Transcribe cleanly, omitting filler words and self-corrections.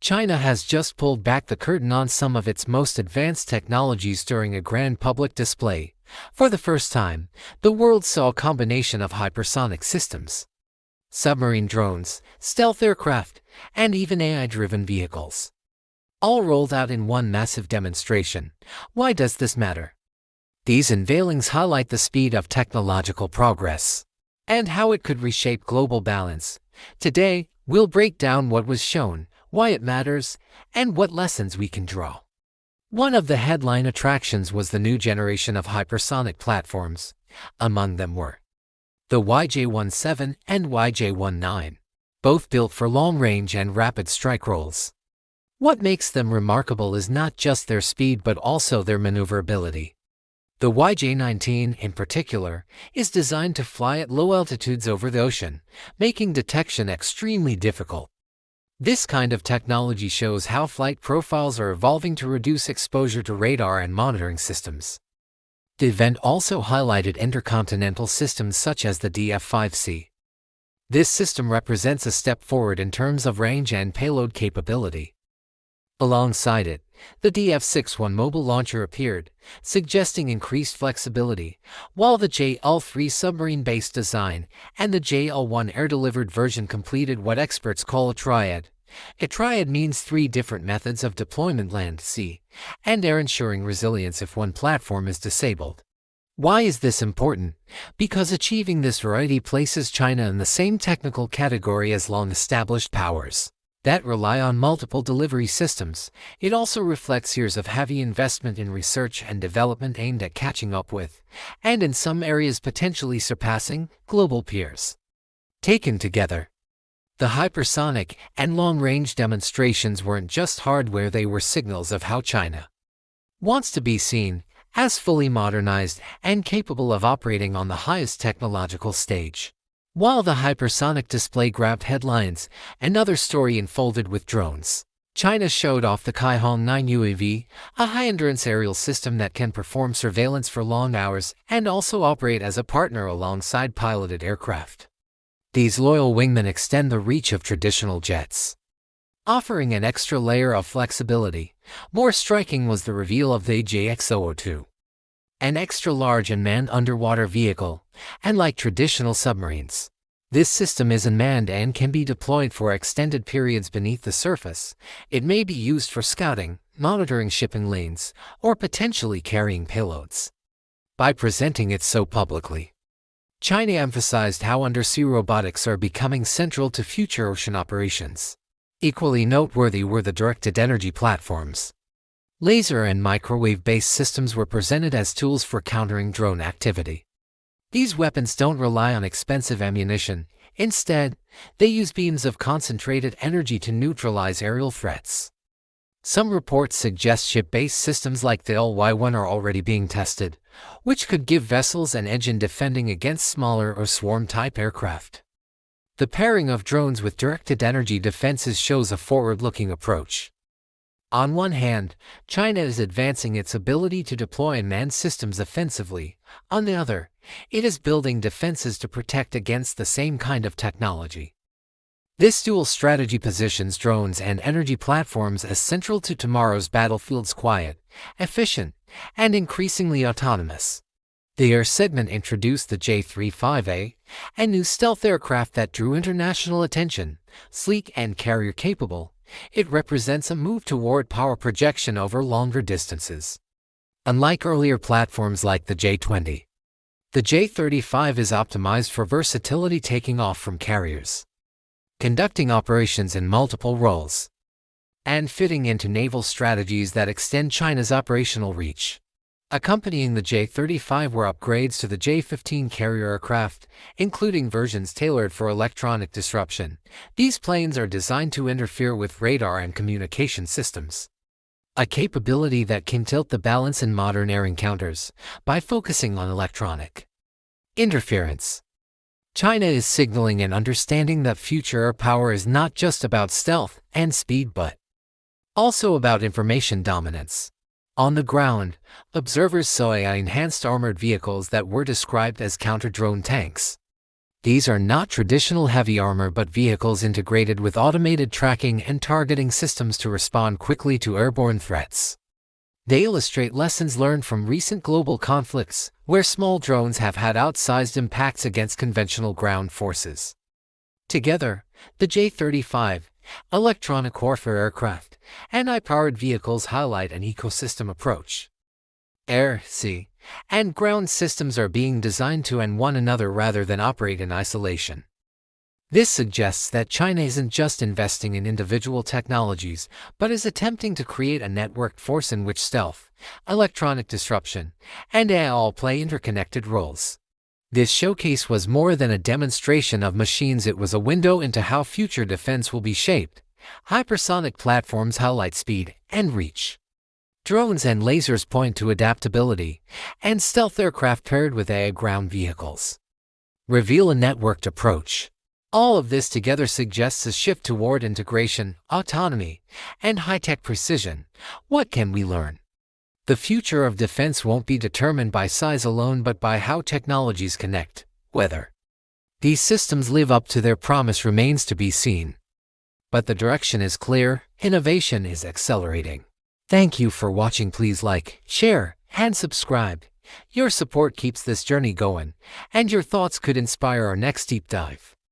China has just pulled back the curtain on some of its most advanced technologies during a grand public display. For the first time, the world saw a combination of hypersonic systems, submarine drones, stealth aircraft, and even AI-driven vehicles, all rolled out in one massive demonstration. Why does this matter? These unveilings highlight the speed of technological progress and how it could reshape global balance. Today, we'll break down what was shown, why it matters, and what lessons we can draw. One of the headline attractions was the new generation of hypersonic platforms. Among them were the YJ-17 and YJ-19, both built for long-range and rapid strike roles. What makes them remarkable is not just their speed but also their maneuverability. The YJ-19, in particular, is designed to fly at low altitudes over the ocean, making detection extremely difficult. This kind of technology shows how flight profiles are evolving to reduce exposure to radar and monitoring systems. The event also highlighted intercontinental systems such as the DF-5C. This system represents a step forward in terms of range and payload capability. Alongside it, the DF-61 mobile launcher appeared, suggesting increased flexibility, while the JL-3 submarine-based design and the JL-1 air-delivered version completed what experts call a triad. A triad means three different methods of deployment: land, sea, and air, ensuring resilience if one platform is disabled. Why is this important? Because achieving this variety places China in the same technical category as long-established powers that rely on multiple delivery systems. It also reflects years of heavy investment in research and development aimed at catching up with, and in some areas potentially surpassing, global peers. Taken together, the hypersonic and long-range demonstrations weren't just hardware, they were signals of how China wants to be seen as fully modernized and capable of operating on the highest technological stage. While the hypersonic display grabbed headlines, another story unfolded with drones. China showed off the Kaihong-9 UAV, a high-endurance aerial system that can perform surveillance for long hours and also operate as a partner alongside piloted aircraft. These loyal wingmen extend the reach of traditional jets, offering an extra layer of flexibility. More striking was the reveal of the AJX-002, an extra-large unmanned underwater vehicle, and like traditional submarines, this system is unmanned and can be deployed for extended periods beneath the surface. It may be used for scouting, monitoring shipping lanes, or potentially carrying payloads. By presenting it so publicly, China emphasized how undersea robotics are becoming central to future ocean operations. Equally noteworthy were the directed energy platforms. Laser and microwave-based systems were presented as tools for countering drone activity. These weapons don't rely on expensive ammunition. Instead, they use beams of concentrated energy to neutralize aerial threats. Some reports suggest ship-based systems like the LY-1 are already being tested, which could give vessels an edge in defending against smaller or swarm-type aircraft. The pairing of drones with directed energy defenses shows a forward-looking approach. On one hand, China is advancing its ability to deploy unmanned systems offensively. On the other, it is building defenses to protect against the same kind of technology. This dual strategy positions drones and energy platforms as central to tomorrow's battlefields: quiet, efficient, and increasingly autonomous. The air segment introduced the J-35A, a new stealth aircraft that drew international attention. Sleek and carrier-capable, it represents a move toward power projection over longer distances. Unlike earlier platforms like the J-20, the J-35 is optimized for versatility, taking off from carriers, conducting operations in multiple roles, and fitting into naval strategies that extend China's operational reach. Accompanying the J-35 were upgrades to the J-15 carrier aircraft, including versions tailored for electronic disruption. These planes are designed to interfere with radar and communication systems, a capability that can tilt the balance in modern air encounters by focusing on electronic interference. China is signaling an understanding that future air power is not just about stealth and speed but also about information dominance. On the ground, observers saw AI-enhanced armored vehicles that were described as counter-drone tanks. These are not traditional heavy armor but vehicles integrated with automated tracking and targeting systems to respond quickly to airborne threats. They illustrate lessons learned from recent global conflicts, where small drones have had outsized impacts against conventional ground forces. Together, the J-35, electronic warfare aircraft, and high-powered vehicles highlight an ecosystem approach. Air, sea, and ground systems are being designed to end one another rather than operate in isolation. This suggests that China isn't just investing in individual technologies, but is attempting to create a networked force in which stealth, electronic disruption, and AI all play interconnected roles. This showcase was more than a demonstration of machines, it was a window into how future defense will be shaped. Hypersonic platforms highlight speed and reach. Drones and lasers point to adaptability, and stealth aircraft paired with AI ground vehicles reveal a networked approach. All of this together suggests a shift toward integration, autonomy, and high-tech precision. What can we learn? The future of defense won't be determined by size alone but by how technologies connect. Whether these systems live up to their promise remains to be seen. But the direction is clear, innovation is accelerating. Thank you for watching. Please like, share, and subscribe. Your support keeps this journey going, and your thoughts could inspire our next deep dive.